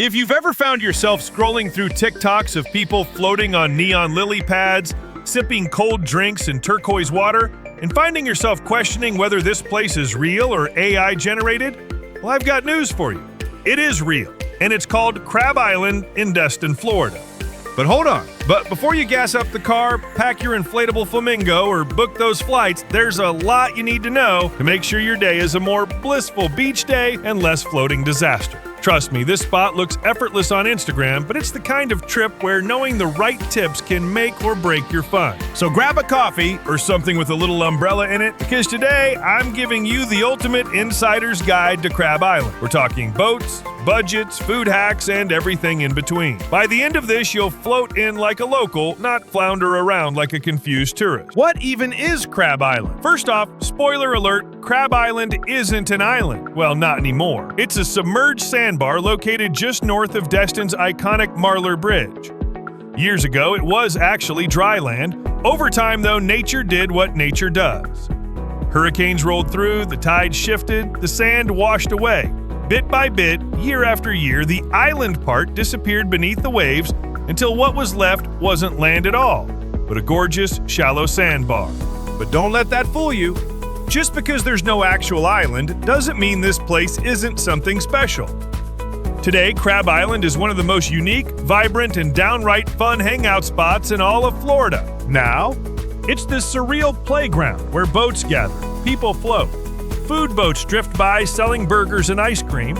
If you've ever found yourself scrolling through TikToks of people floating on neon lily pads, sipping cold drinks in turquoise water, and finding yourself questioning whether this place is real or AI generated, well, I've got news for you. It is real, and it's called Crab Island in Destin, Florida. But hold on. But before you gas up the car, pack your inflatable flamingo, or book those flights, there's a lot you need to know to make sure your day is a more blissful beach day and less floating disaster. Trust me, this spot looks effortless on Instagram, but it's the kind of trip where knowing the right tips can make or break your fun. So grab a coffee or something with a little umbrella in it, because today I'm giving you the ultimate insider's guide to Crab Island. We're talking boats, budgets, food hacks, and everything in between. By the end of this, you'll float in like a local, not flounder around like a confused tourist. What even is Crab Island? First off, spoiler alert, Crab Island isn't an island. Well, not anymore. It's a submerged sandbar located just north of Destin's iconic Marlar Bridge. Years ago, it was actually dry land. Over time, though, nature did what nature does. Hurricanes rolled through, the tide shifted, the sand washed away. Bit by bit, year after year, the island part disappeared beneath the waves until what was left wasn't land at all, but a gorgeous, shallow sandbar. But don't let that fool you. Just because there's no actual island doesn't mean this place isn't something special. Today, Crab Island is one of the most unique, vibrant, and downright fun hangout spots in all of Florida. Now, it's this surreal playground where boats gather, people float, food boats drift by selling burgers and ice cream,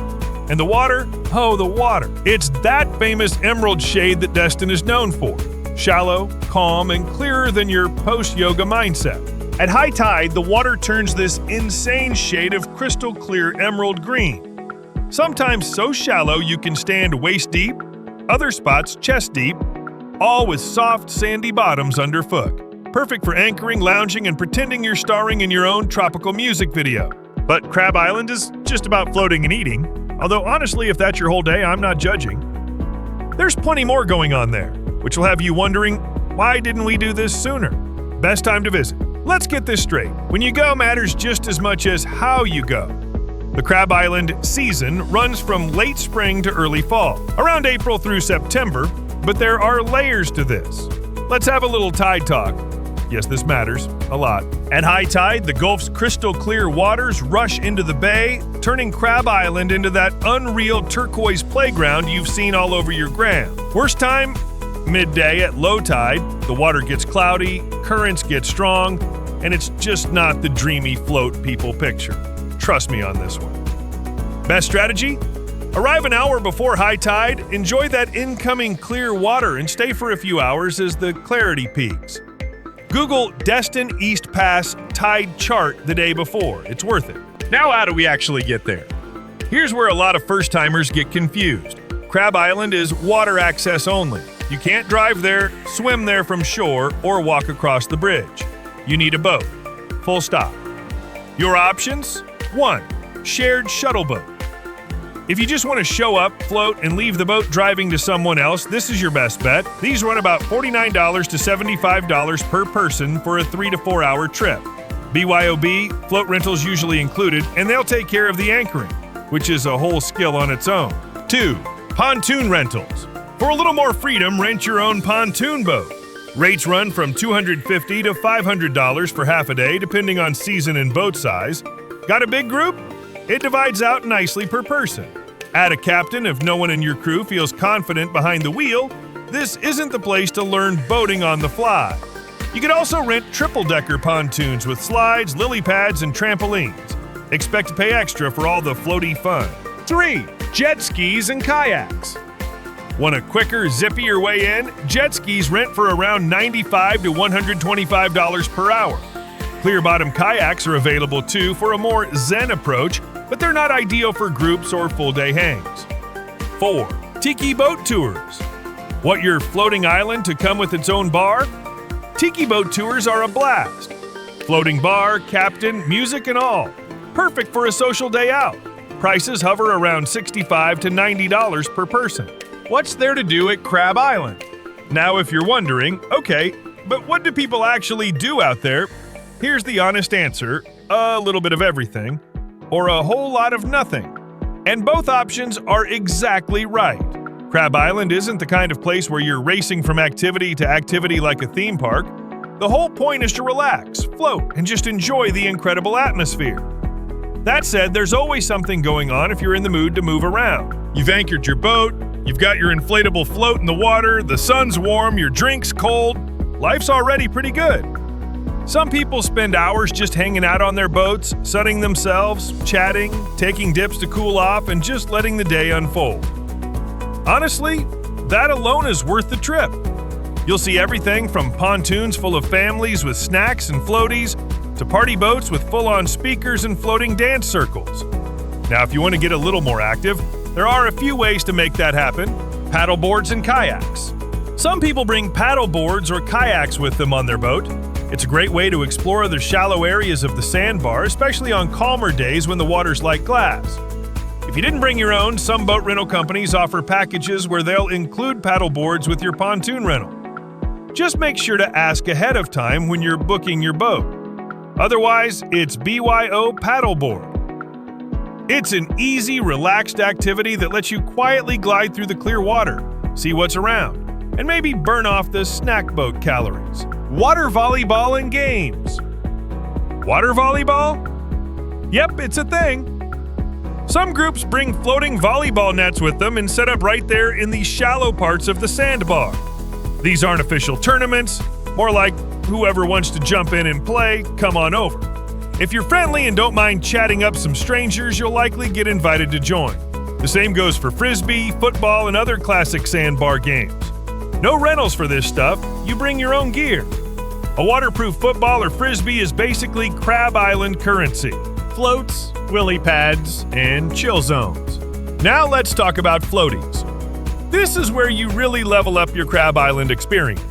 and the water, oh, the water. It's that famous emerald shade that Destin is known for. Shallow, calm, and clearer than your post-yoga mindset. At high tide, the water turns this insane shade of crystal clear emerald green. Sometimes so shallow you can stand waist deep, other spots chest deep, all with soft, sandy bottoms underfoot. Perfect for anchoring, lounging, and pretending you're starring in your own tropical music video. But Crab Island is just about floating and eating. Although honestly, if that's your whole day, I'm not judging. There's plenty more going on there, which will have you wondering, why didn't we do this sooner? Best time to visit. Let's get this straight. When you go matters just as much as how you go. The Crab Island season runs from late spring to early fall, around April through September, but there are layers to this. Let's have a little tide talk. Yes, this matters a lot. At high tide, the Gulf's crystal clear waters rush into the bay, turning Crab Island into that unreal turquoise playground you've seen all over your gram. Worst time? Midday at low tide. The water gets cloudy, currents get strong, and it's just not the dreamy float people picture. Trust me on this one. Best strategy? Arrive an hour before high tide, enjoy that incoming clear water, and stay for a few hours as the clarity peaks. Google Destin East Pass tide chart the day before. It's worth it. Now how do we actually get there? Here's where a lot of first-timers get confused. Crab Island is water access only. You can't drive there, swim there from shore, or walk across the bridge. You need a boat. Full stop. Your options? 1. Shared shuttle boat. If you just want to show up, float, and leave the boat driving to someone else, this is your best bet. These run about $49 to $75 per person for a 3 to 4 hour trip. BYOB, float rentals usually included, and they'll take care of the anchoring, which is a whole skill on its own. 2. Pontoon rentals. For a little more freedom, rent your own pontoon boat. Rates run from $250 to $500 for half a day, depending on season and boat size. Got a big group? It divides out nicely per person. Add a captain if no one in your crew feels confident behind the wheel. This isn't the place to learn boating on the fly. You could also rent triple-decker pontoons with slides, lily pads, and trampolines. Expect to pay extra for all the floaty fun. 3. Jet skis and kayaks. Want a quicker, zippier way in? Jet skis rent for around $95 to $125 per hour. Clear-bottom kayaks are available too for a more zen approach, but they're not ideal for groups or full-day hangs. 4. Tiki boat tours. Want your floating island to come with its own bar? Tiki boat tours are a blast. Floating bar, captain, music, and all. Perfect for a social day out. Prices hover around $65 to $90 per person. What's there to do at Crab Island? Now, if you're wondering, okay, but what do people actually do out there? Here's the honest answer: a little bit of everything, or a whole lot of nothing. And both options are exactly right. Crab Island isn't the kind of place where you're racing from activity to activity like a theme park. The whole point is to relax, float, and just enjoy the incredible atmosphere. That said, there's always something going on if you're in the mood to move around. You've anchored your boat, you've got your inflatable float in the water, the sun's warm, your drink's cold. Life's already pretty good. Some people spend hours just hanging out on their boats, sunning themselves, chatting, taking dips to cool off, and just letting the day unfold. Honestly, that alone is worth the trip. You'll see everything from pontoons full of families with snacks and floaties to party boats with full-on speakers and floating dance circles. Now, if you want to get a little more active, there are a few ways to make that happen. Paddle boards and kayaks. Some people bring paddle boards or kayaks with them on their boat. It's a great way to explore the shallow areas of the Sandbar, especially on calmer days when the water's like glass. If you didn't bring your own, some boat rental companies offer packages where they'll include paddle boards with your pontoon rental. Just make sure to ask ahead of time when you're booking your boat. Otherwise, it's BYO paddleboard. It's an easy, relaxed activity that lets you quietly glide through the clear water, see what's around, and maybe burn off the snack boat calories. Water volleyball and games. Water volleyball? Yep, it's a thing. Some groups bring floating volleyball nets with them and set up right there in the shallow parts of the sandbar. These aren't official tournaments, more like whoever wants to jump in and play, come on over. If you're friendly and don't mind chatting up some strangers, you'll likely get invited to join. The same goes for frisbee, football, and other classic sandbar games. No rentals for this stuff, you bring your own gear. A waterproof football or frisbee is basically Crab Island currency. Floats, willy pads, and chill zones. Now let's talk about floaties. This is where you really level up your Crab Island experience.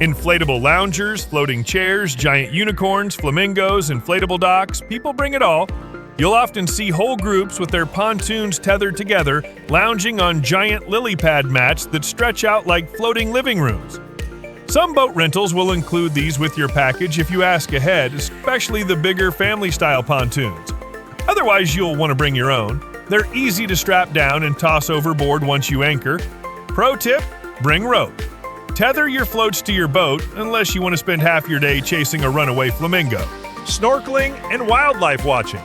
Inflatable loungers, floating chairs, giant unicorns, flamingos, inflatable docks, people bring it all. You'll often see whole groups with their pontoons tethered together, lounging on giant lily pad mats that stretch out like floating living rooms. Some boat rentals will include these with your package if you ask ahead, especially the bigger family-style pontoons. Otherwise, you'll want to bring your own. They're easy to strap down and toss overboard once you anchor. Pro tip, bring rope. Tether your floats to your boat unless you want to spend half your day chasing a runaway flamingo. Snorkeling and wildlife watching.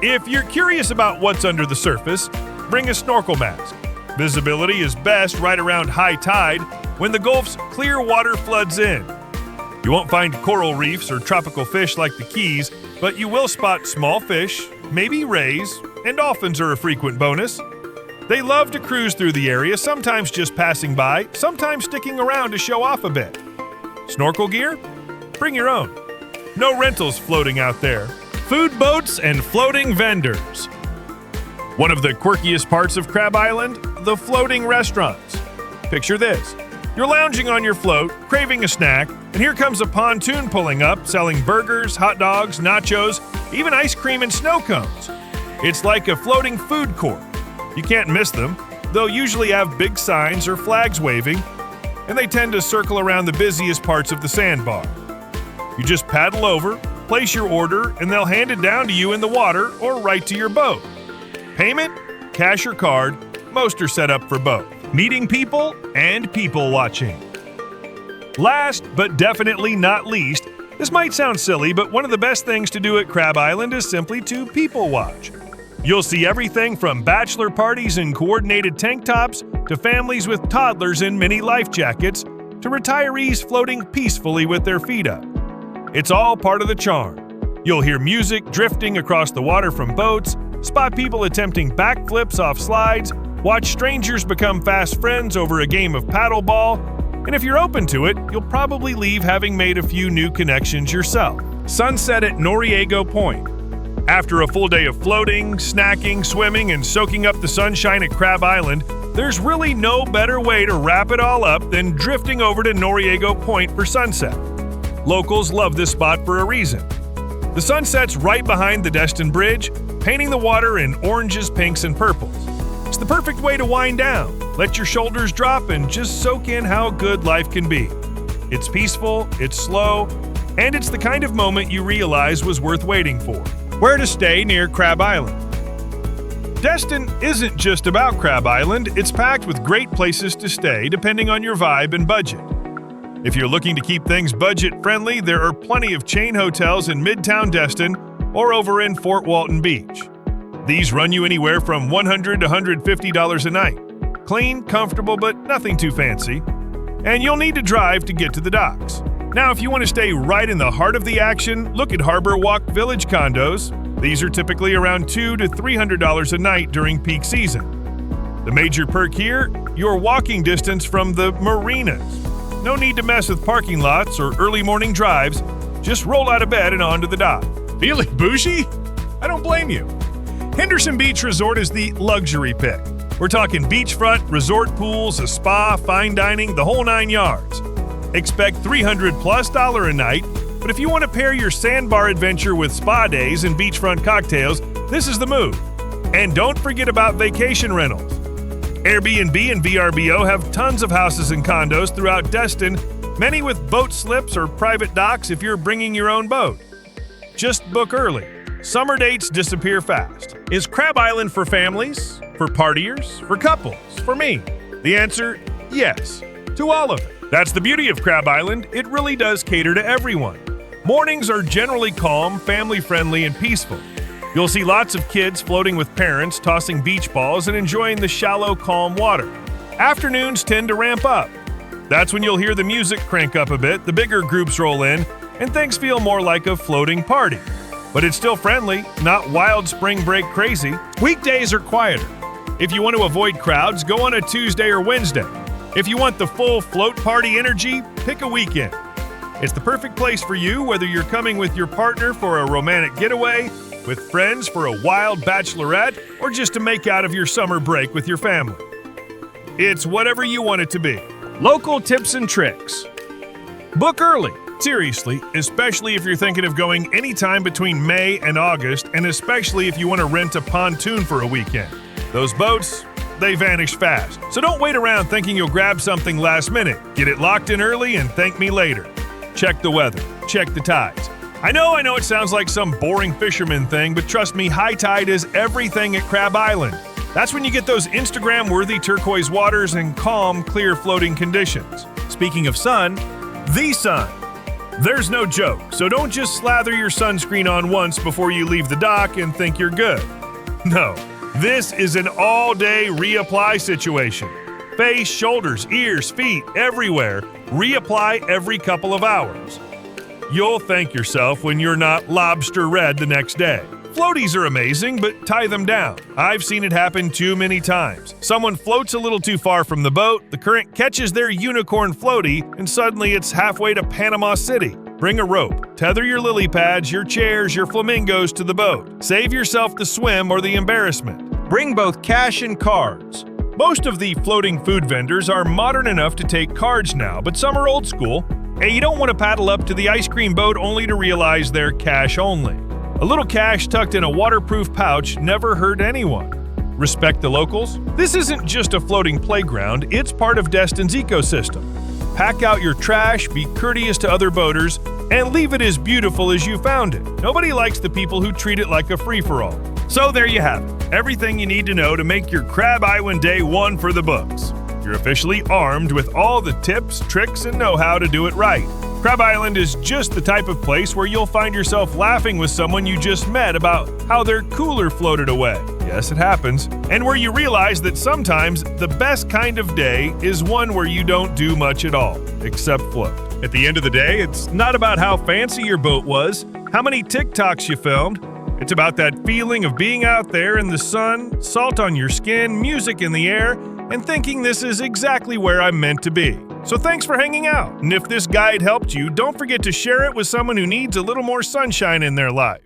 If you're curious about what's under the surface, bring a snorkel mask. Visibility is best right around high tide when the Gulf's clear water floods in. You won't find coral reefs or tropical fish like the Keys, but you will spot small fish, maybe rays, and dolphins are a frequent bonus. They love to cruise through the area, sometimes just passing by, sometimes sticking around to show off a bit. Snorkel gear? Bring your own. No rentals floating out there. Food boats and floating vendors. One of the quirkiest parts of Crab Island, the floating restaurants. Picture this. You're lounging on your float, craving a snack, and here comes a pontoon pulling up, selling burgers, hot dogs, nachos, even ice cream and snow cones. It's like a floating food court. You can't miss them. They'll usually have big signs or flags waving, and they tend to circle around the busiest parts of the sandbar. You just paddle over, place your order, and they'll hand it down to you in the water or right to your boat. Payment, cash or card, most are set up for both. Meeting people and people watching. Last but definitely not least, this might sound silly, but one of the best things to do at Crab Island is simply to people watch. You'll see everything from bachelor parties in coordinated tank tops to families with toddlers in mini life jackets to retirees floating peacefully with their feet up. It's all part of the charm. You'll hear music drifting across the water from boats, spot people attempting backflips off slides, watch strangers become fast friends over a game of paddleball, and if you're open to it, you'll probably leave having made a few new connections yourself. Sunset at Noriego Point. After a full day of floating, snacking, swimming, and soaking up the sunshine at Crab Island, there's really no better way to wrap it all up than drifting over to Noriego Point for sunset. Locals love this spot for a reason. The sun sets right behind the Destin Bridge, painting the water in oranges, pinks, and purples. It's the perfect way to wind down, let your shoulders drop, and just soak in how good life can be. It's peaceful, it's slow, and it's the kind of moment you realize was worth waiting for. Where to stay near Crab Island? Destin isn't just about Crab Island, it's packed with great places to stay depending on your vibe and budget. If you're looking to keep things budget-friendly, there are plenty of chain hotels in Midtown Destin or over in Fort Walton Beach. These run you anywhere from $100 to $150 a night. Clean, comfortable, but nothing too fancy. And you'll need to drive to get to the docks. Now, if you want to stay right in the heart of the action, look at Harbor Walk Village condos. These are typically around $200 to $300 a night during peak season. The major perk here, your walking distance from the marinas. No need to mess with parking lots or early morning drives. Just roll out of bed and onto the dock. Feeling bougie? I don't blame you. Henderson Beach Resort is the luxury pick. We're talking beachfront, resort pools, a spa, fine dining, the whole 9 yards. Expect $300+ a night, but if you want to pair your Sandbar adventure with spa days and beachfront cocktails, this is the move. And don't forget about vacation rentals. Airbnb and VRBO have tons of houses and condos throughout Destin, many with boat slips or private docks if you're bringing your own boat. Just book early. Summer dates disappear fast. Is Crab Island for families? For partiers? For couples? For me? The answer, yes. To all of it. That's the beauty of Crab Island. It really does cater to everyone. Mornings are generally calm, family-friendly, and peaceful. You'll see lots of kids floating with parents, tossing beach balls, and enjoying the shallow, calm water. Afternoons tend to ramp up. That's when you'll hear the music crank up a bit, the bigger groups roll in, and things feel more like a floating party. But it's still friendly, not wild spring break crazy. Weekdays are quieter. If you want to avoid crowds, go on a Tuesday or Wednesday. If you want the full float party energy, pick a weekend. It's the perfect place for you, whether you're coming with your partner for a romantic getaway, with friends for a wild bachelorette, or just to make out of your summer break with your family. It's whatever you want it to be. Local tips and tricks. Book early. Seriously, especially if you're thinking of going anytime between May and August, and especially if you want to rent a pontoon for a weekend. Those boats, they vanish fast. So don't wait around thinking you'll grab something last minute. Get it locked in early and thank me later. Check the weather. Check the tides. I know it sounds like some boring fisherman thing, but trust me, high tide is everything at Crab Island. That's when you get those Instagram-worthy turquoise waters and calm, clear floating conditions. Speaking of sun, the sun. There's no joke, so don't just slather your sunscreen on once before you leave the dock and think you're good. No, this is an all-day reapply situation. Face, shoulders, ears, feet, everywhere, reapply every couple of hours. You'll thank yourself when you're not lobster red the next day. Floaties are amazing, but tie them down. I've seen it happen too many times. Someone floats a little too far from the boat, the current catches their unicorn floaty, and suddenly it's halfway to Panama City. Bring a rope. Tether your lily pads, your chairs, your flamingos to the boat. Save yourself the swim or the embarrassment. Bring both cash and cards. Most of the floating food vendors are modern enough to take cards now, but some are old school, and you don't want to paddle up to the ice cream boat only to realize they're cash only. A little cash tucked in a waterproof pouch never hurt anyone. Respect the locals. This isn't just a floating playground, it's part of Destin's ecosystem. Pack out your trash, be courteous to other boaters, and leave it as beautiful as you found it. Nobody likes the people who treat it like a free-for-all. So there you have it. Everything you need to know to make your Crab Island Day one for the books. You're officially armed with all the tips, tricks, and know-how to do it right. Crab Island is just the type of place where you'll find yourself laughing with someone you just met about how their cooler floated away. Yes, it happens. And where you realize that sometimes the best kind of day is one where you don't do much at all, except float. At the end of the day, it's not about how fancy your boat was, how many TikToks you filmed. It's about that feeling of being out there in the sun, salt on your skin, music in the air, and thinking this is exactly where I'm meant to be. So thanks for hanging out, and if this guide helped you, don't forget to share it with someone who needs a little more sunshine in their life.